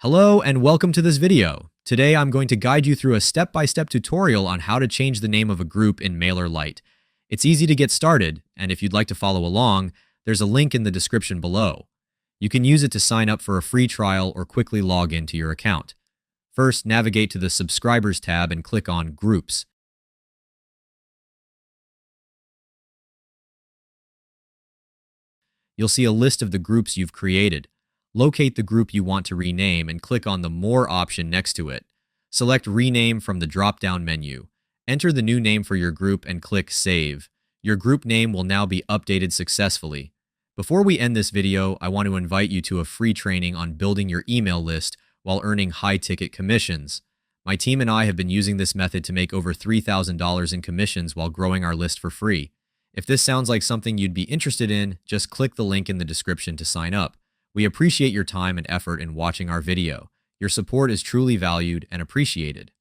Hello and welcome to this video. Today I'm going to guide you through a step-by-step tutorial on how to change the name of a group in MailerLite. It's easy to get started, and if you'd like to follow along, there's a link in the description below. You can use it to sign up for a free trial or quickly log into your account. First, navigate to the Subscribers tab and click on Groups. You'll see a list of the groups you've created. Locate the group you want to rename and click on the More option next to it. Select Rename from the drop-down menu. Enter the new name for your group and click Save. Your group name will now be updated successfully. Before we end this video, I want to invite you to a free training on building your email list while earning high-ticket commissions. My team and I have been using this method to make over $3,000 in commissions while growing our list for free. If this sounds like something you'd be interested in, just click the link in the description to sign up. We appreciate your time and effort in watching our video. Your support is truly valued and appreciated.